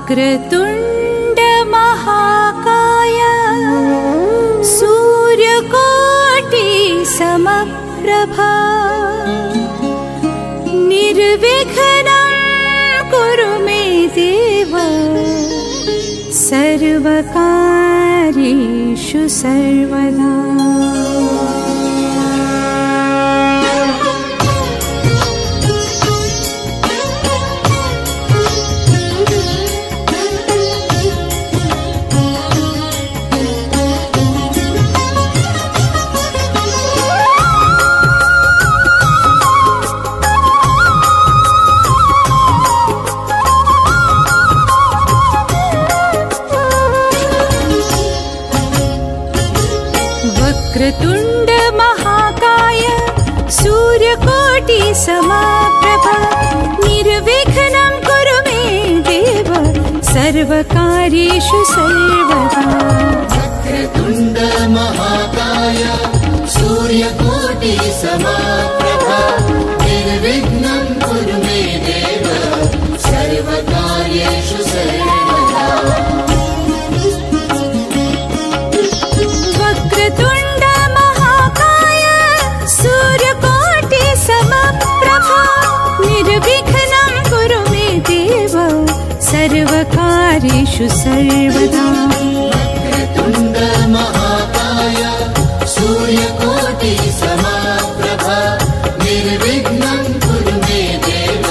वक्रतुण्ड महाकाय सूर्यकोटि समप्रभा निर्विघ्नं कुरु मे देव सर्वकार्येषु सर्वदा। वक्रतुण्ड महाकाय सूर्यकोटि समप्रभा निर्विघ्नं कुरु मे देव सर्वकार्येषु सर्वदा। वक्रतुण्ड महाकाय सूर्यकोटि समप्रभा निर्विघ्नं कुरु मे देव सर्वकार्येषु सर्वदा। वक्रतुण्ड महाकाय सूर्यकोटि समप्रभा निर्विघ्नं कुरु मे देव सर्वकार्येषु सर्वदा। वक्रतुण्ड महाकाय सूर्यकोटि समप्रभा निर्विघ्नं कुरु मे देव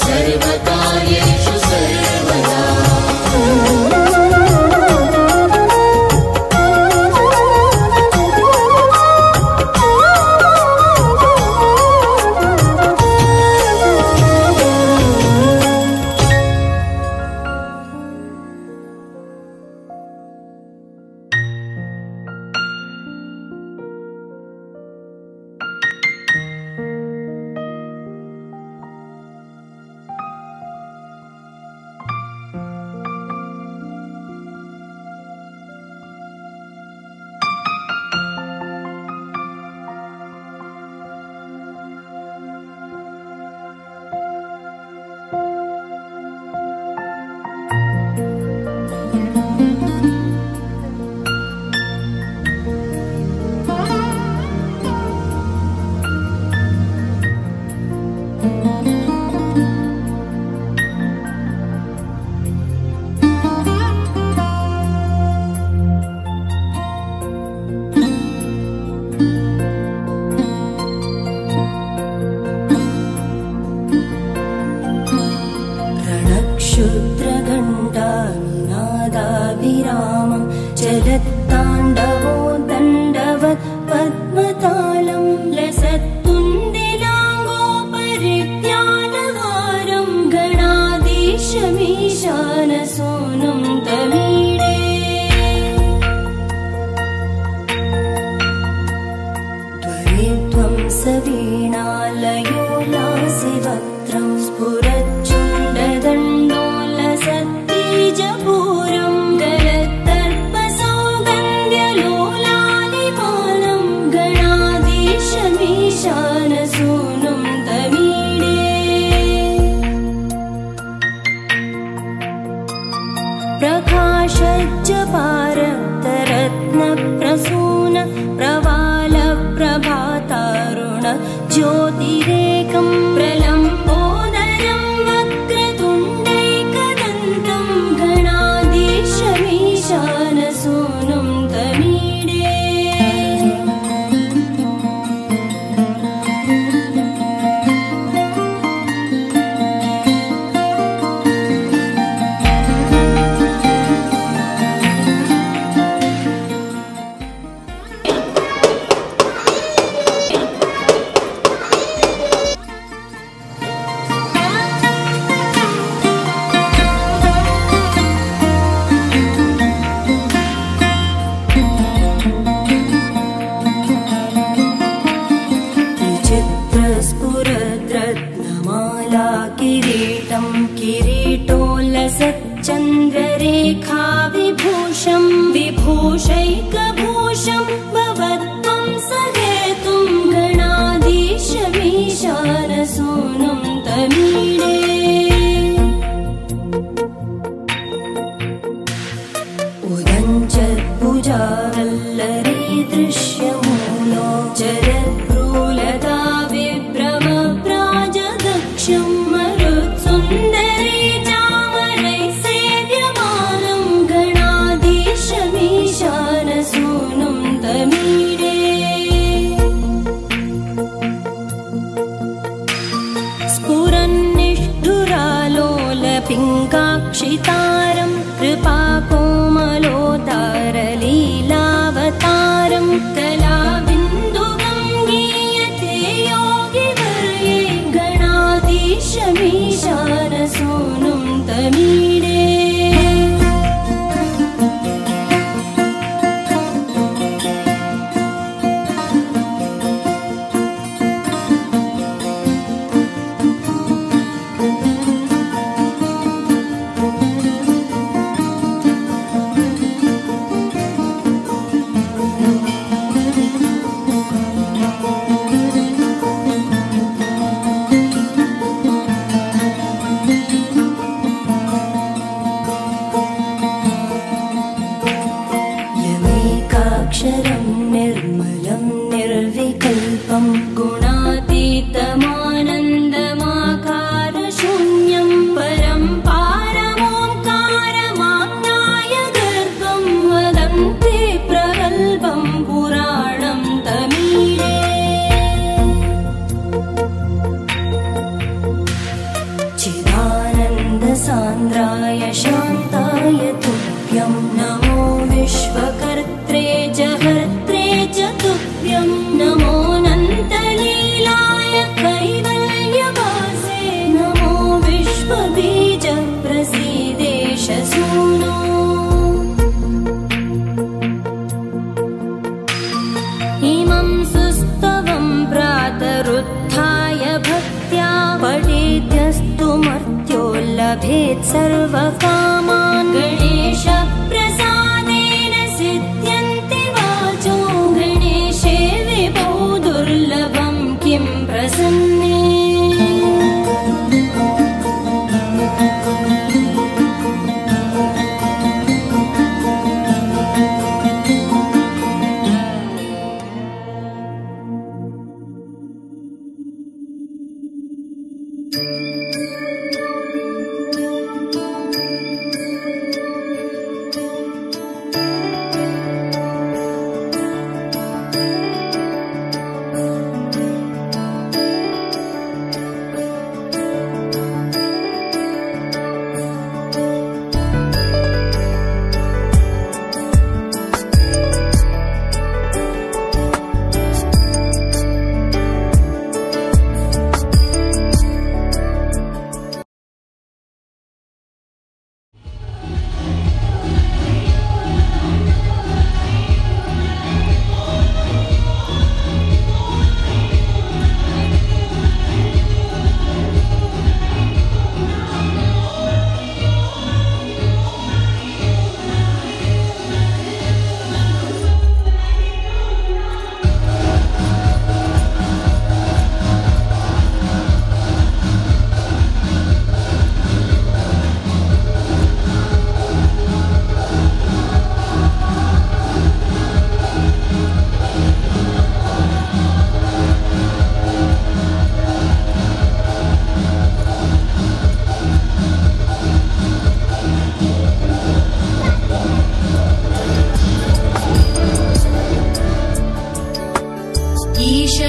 सर्वकार्येषु सर्वदा। रणक्षुद्रघण्टानिनादाभिरामं चलत्ताण्डवो दण्डवत् पद्मतालं लसत्तुण्डिलाङ्गोपरित्यालहारं गणाधीशमीशानसूनुं तमीडे। त्वरित्वं सवीणालयो लासिवक्त्रं स्फुरच्चुण्डदण्डोलसत्तेजपूरं गलत्तर्पसौगन्ध्यलोलालिपालं गणाधीशमीशानसूनुं तमीडे। प्रकाशज्जपारक्तरत्नप्रसून प्रवालप्रभातारुण ज्योतिरेकं प्रलम्बोदरं वक्रतुण्डैकदन्तं गणाधीशमीशानसूनुं तमीडे। पिङ्गाक्षितारं कृपाकोमलोदारलीलावतारं कलाबिन्दुगं गीयते योगिवर्ये गणाधीशमीशानसूनुं तमीडे। यमेकाक्षरं निर्मलं निर्विकल्पं गुणातीतमानन्दमाकारशून्यं परं पारमोङ्कारमाज्ञाय गर्भं वदन्ते प्रगल्भं पुराणं तमीडे। चिदानन्दसान्द्राय शान्ताय तुभ्यं नमो विश्वकर्त्रे जहर्त्रे च तुभ्यं नमोऽनन्तलीलाय कैवल्यवासे नमो विश्वबीज प्रसीदेश सूनो। इमं सुस्तवं प्रातरुत्थाय भक्त्या पठेद्यस्तु मर्त्यो लभेत् सर्वकामान् गणेशप्रसादेन सिद्ध्यन्ति वाचो गणेशे विभो दुर्लभं किं प्रसन्ने।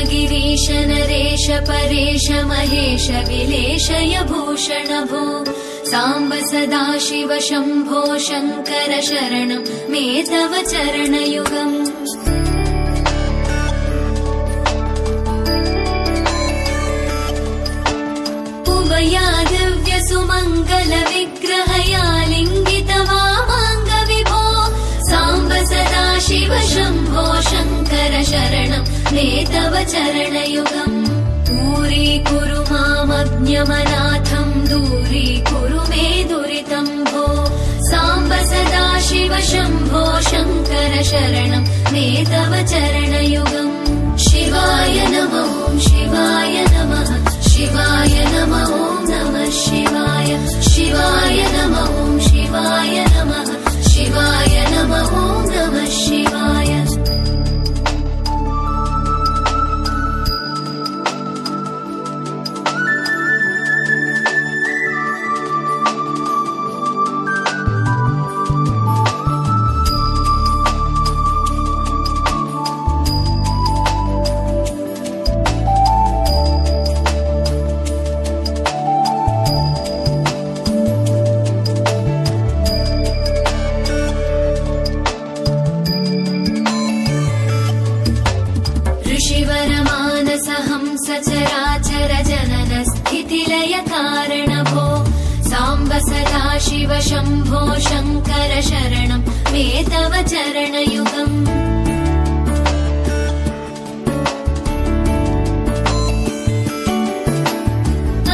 गिरीश नरेश परेश महेश विलेशय भूषण भो साम्ब सदाशिव शम्भो शङ्कर शरणं मे तव चरणयुगम्। उभया दिव्य सुमङ्गल विग्रहया लिङ्गित वामाङ्ग विभो साम्ब सदाशिव शम्भो शङ्कर शरणं मे तव चरणयुगम्। दूरीकुरु मामज्ञमनाथं दूरीकुरु मे दुरितं भो साम्ब सदाशिव शम्भो शङ्कर शरणं मे तव चरणयुगम्। शिवाय नमः शिवाय नमः शिवाय नमः नमः शिवाय शिवाय नमः शिवाय नमः शिवाय नमः नमः शिवाय। मानसहंस चराचर जनन स्थितिलय कारण भो साम्ब सदा शिव शम्भो शङ्कर शरणं मे तव चरणयुगम्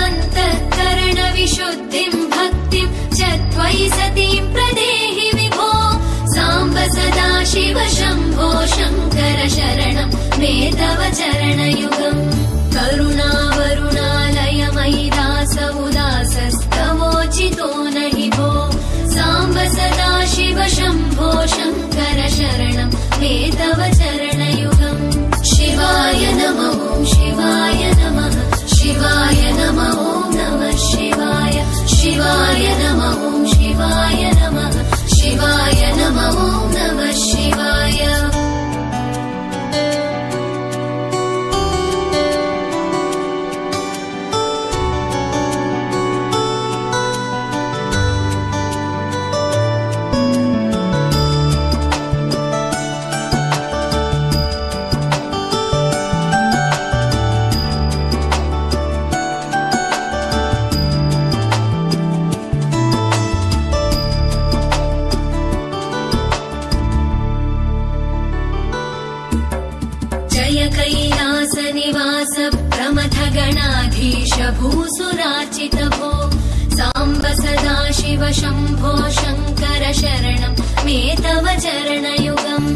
अन्तःकरण विशुद्धिं भक्तिं च त्वयि सतीं प्रदेहि विभो साम्ब सदा शिव शम्भो शङ्कर शरणं मे तव चरणयुगम् करुणावरुणालय मयि दास उदासस्तवोचितो नहि भो साम्ब सदा शिव शम्भो शङ्कर शरणं मे तव चरणयुगम् शिवाय नमः शिवाय नमः शिवाय नमः नमः शिवाय शिवाय नमः शिवाय नमः शिवाय नमः नमः शिवाय कैलासनिवास प्रमथ गणाधीश भूसुरार्चित भो साम्ब सदा शिव शम्भो शङ्कर शरणं मे तव चरणयुगम्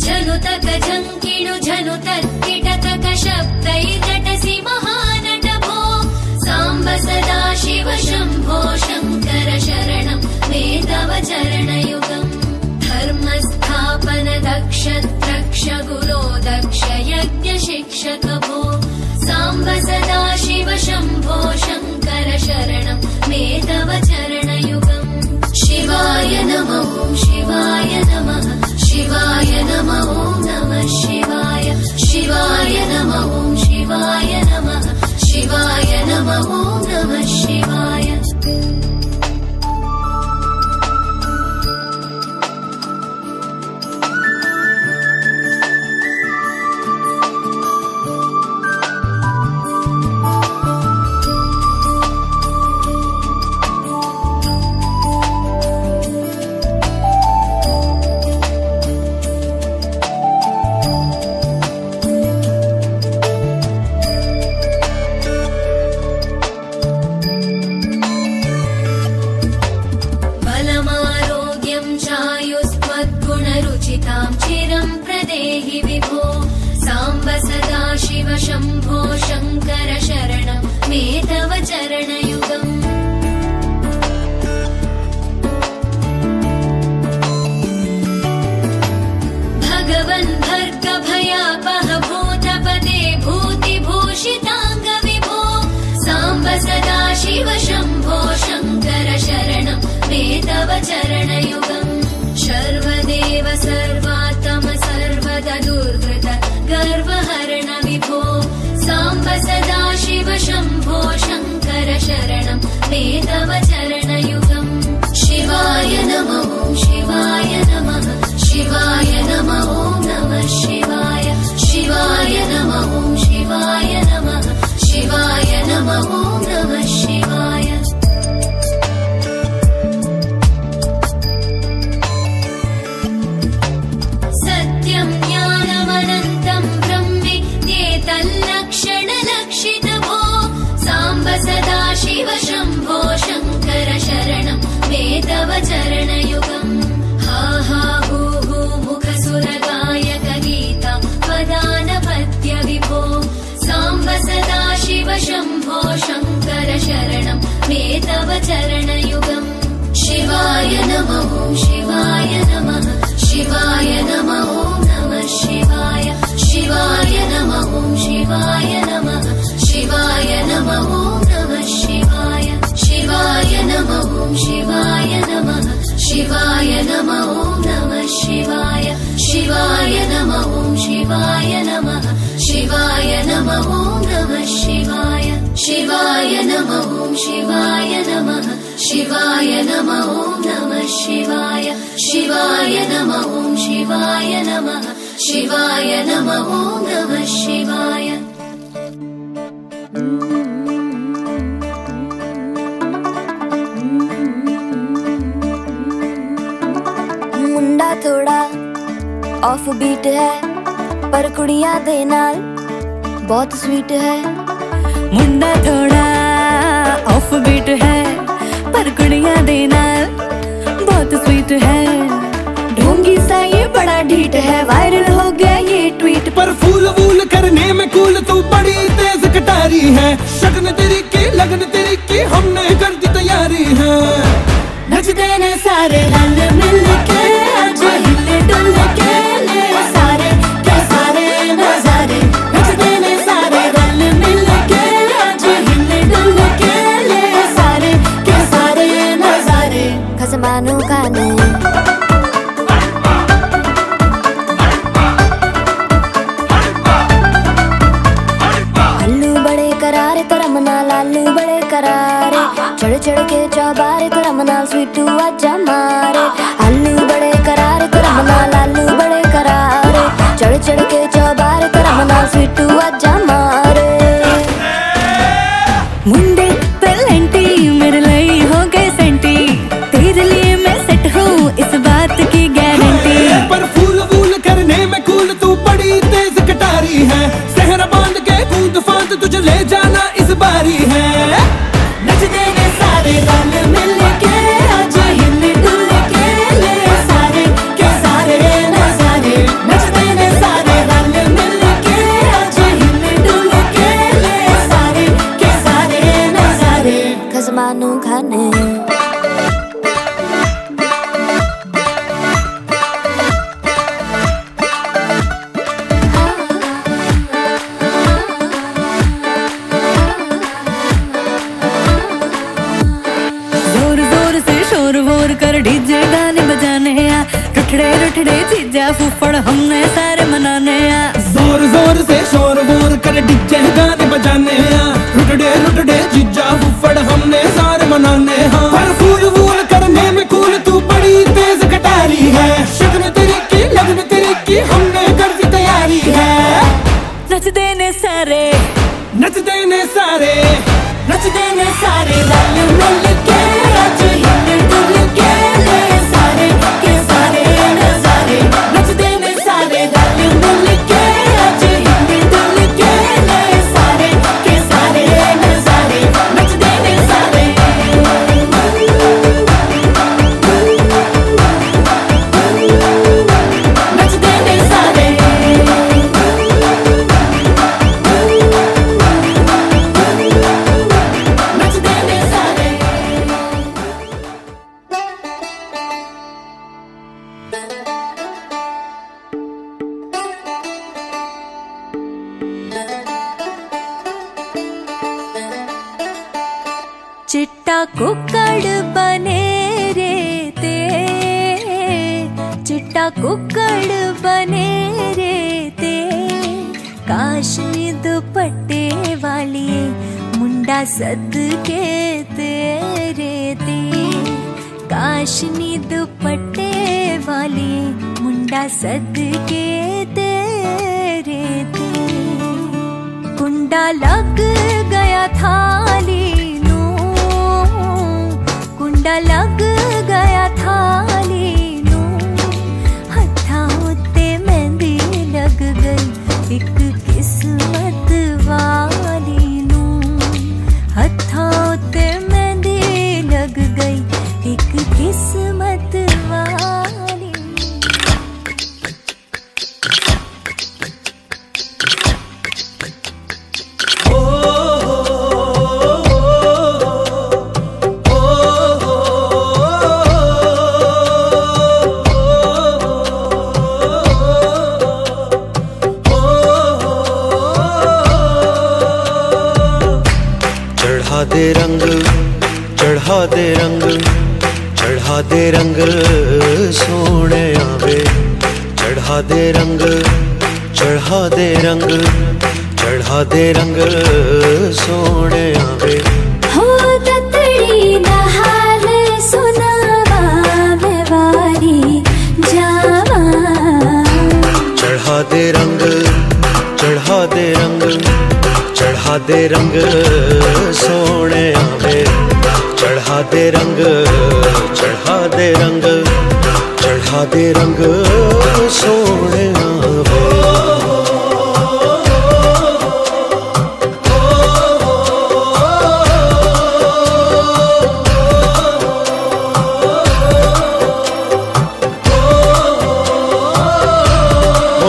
जनुतक झङ्किणु झनुतत्किटतक शब्दैर्नटसि महानट भो साम्ब सदा शिव शम्भो शङ्कर शरणं मे तव चरणयुगम् धर्मस्थापन दक्ष द्रक्ष गुरो दक्ष यज्ञ शिक्षक भो साम्ब सदा शिव शम्भो शङ्कर शरणं मे तव चरणयुगम् शिवाय नमः शिवाय नमः शिवाय नमः नमः शिवाय शिवाय नमः शिवाय नमः शिवाय नमः नमः शिवाय चिरं प्रदेहि विभो साम्ब सदा शिव शम्भो शङ्कर शरणं मे तव चरणयुगम् भगवन् भर्ग भयापह भूतपते भूतिभूषिताङ्ग विभो साम्ब सदा शिव शम्भो शङ्कर शरणं मे तव चरणयुगम् सर्वदेव सर्वात्म सर्वदा दुर्वृत गर्वहरण विभो साम्ब सदा शिव शम्भो शङ्कर शरणं मे तव चरणयुगम् शिवाय नमः शिवाय नमः शिवाय नमः नमः शिवाय शिवाय नमः शिवाय नमः शिवाय नमः नमः शिवाय सत्यं ज्ञानमनन्तं ब्रह्मेतल्लक्षणलक्षित भो साम्ब सदा शिव शम्भो शङ्कर शरणं मे तव चरणयुगम् हा हा हू हू मुखसुरगायक गीता वदानपत्य विभो साम्ब सदा शिव शम्भो शङ्कर शरणं मे तव चरणयुगम् शिवाय नमः शिवाय नमः शिवाय नमः नमः शिवाय शिवाय नमः शिवाय नमः शिवाय नमः नमः शिवाय शिवाय नमः शिवाय नमः शिवाय नमः नमः शिवाय शिवाय नमः शिवाय नमः शिवाय नमः नमः शिवाय शिवाय नमः शिवाय नमः शिवाय नमः नमः शिवाय शिवाय नमः शिवाय नमः ॐ नमः शिवाय। मुंडा थोड़ा ऑफ बीट है पर कुड़ियां दे नाल बहुत स्वीट है। मुंडा थोड़ा ऑफ बीट है पर कुड़ियां दे नाल बहुत स्वीट है। ढोंगी सा ये बड़ा ढीठ है, वायरल हो गया ये ट्वीट। पर फूल वूल करने में कूल तू बड़ी तेज कटारी है। शगन तेरी की लगन तेरी की हमने कर दी तैयारी है। नचते ने सारे रल मिल के आज हिले डुल के ले सारे के सारे नजारे। नचते ने सारे रल मिल के आज हिले डुल के ले सारे के सारे नजारे। खसमानू खाने करारे तो रमना लालू बड़े करारे। चढ़ चढ़ के चौबारे तो रमना स्वीटू आजा मारे। आलू बड़े करारे तो रमना लालू बड़े करारे। चढ़ चढ़ के चौबारे तो रमना स्वीटू आजा मारे। मुंडे पेलेंटी मेरे लिए हो गए सेंटी, तेरे लिए मैं सेट हूँ इस बात की गारंटी। पर फूल वूल करने में कूल तू बड़ी तेज कटारी है। सहरा बांध के कूद फांद तुझे ले जाना इस बारी है। नचते ने सारे रल मिल के आज हिले डुल के ले सारे के सारे नजारे। नचते ने सारे रल मिल के आज हिले डुल के ले सारे के सारे नजारे। खसमानू खाने डीजे गाने बजाने आ, रुठड़े रुठड़े चीजा फूफड़ हमने सारे मनाने आ। जोर जोर से शोर वोर कर डीजे गाने बजाने आ। रुठड़े रुठड़े चीजा फूफड़ हमने सारे मनाने हाँ। पर फूल वूल करने में कूल तू बड़ी तेज कटारी है। शगन तेरी की लगन तेरी की हमने कर दी तैयारी है। नच देने सारे नच देने सारे नच देने सारे रल मिल के आज हिले डुल के ले सारे के सारे नजारे। नच देने सारे रल मिल के आज हिले डुल के ले सारे के सारे नजारे। नच देने सारे नच देने सारे चिट्टा कुक्कड़ बने रे ते, चिट्टा कुक्कड़ बने रे ते। काशनी दुपट्टे वाली मुंडा सद के तेरे ते। काशनी दुपट्टे वाली मुंडा सद के तेरे ते। कुंडा लग गया थाली नू, कुंडा लग गया थाली नू। हत्था उत्ते मेहंदी लग गई एक किस्मत वाली नू। हत्था उत्ते मेहंदी लग गई एक किस्मत वाली। चढ़ा दे रंग, चढ़ा दे रंग, चढ़ा दे रंग सोने आवे। चढ़ा दे रंग, चढ़ा दे रंग, चढ़ा दे रंग सोने आवे। हो ततड़ी ना हाल सुनावा मैं वारी जावा। दे रंग, चढ़ा दे रंग, चढ़ा दे रंग सोने आवे, चढ़ा दे रंग, चढ़ा दे रंग, चढ़ा दे रंग सोने आवे।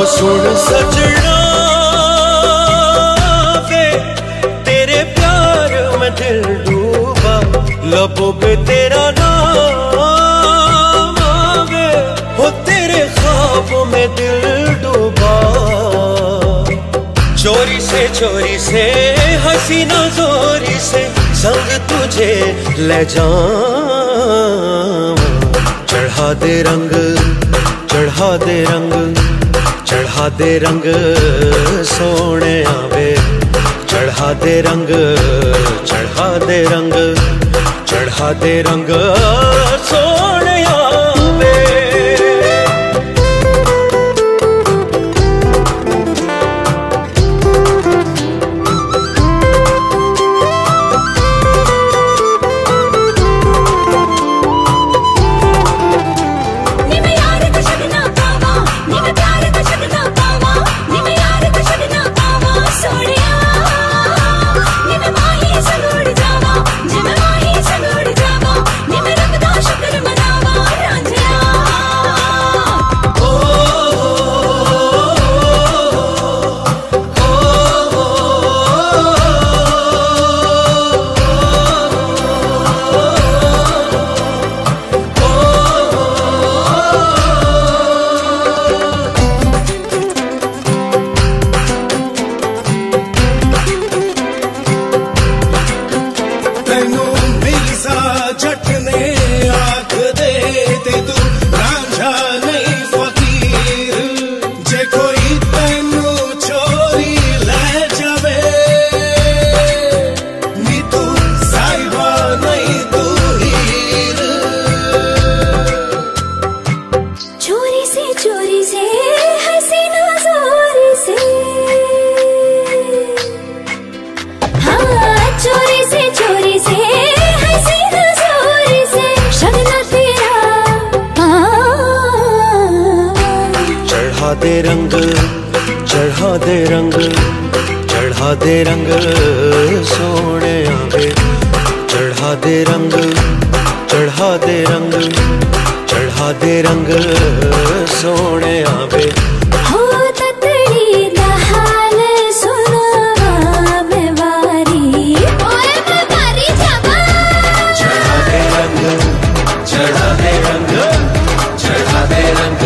सुन सजना वे तेरे प्यार में दिल डूबा, लबों पे तेरा नाम आवे, हो तेरे ख्वाबों में दिल डूबा। चोरी से हसीना जोरी से संग तुझे ले जाऊं। चढ़ा दे रंग, चढ़ा दे रंग, चढ़ा दे रंग सोने आवे, चढ़ा दे रंग, चढ़ा दे रंग, चढ़ा दे रंग सोने आवे। चढ़ा दे रंग, चढ़ा दे रंग, चढ़ा दे रंग सोने आवे, चढ़ा दे रंग, चढ़ा दे रंग, चढ़ा दे रंग सोने आवे। हो ततड़ी दा हाल सुनावा मैं वारी, ओए मैं वारी जावा। चढ़ा दे रंग, चढ़ा दे रंग, चढ़ा दे रंग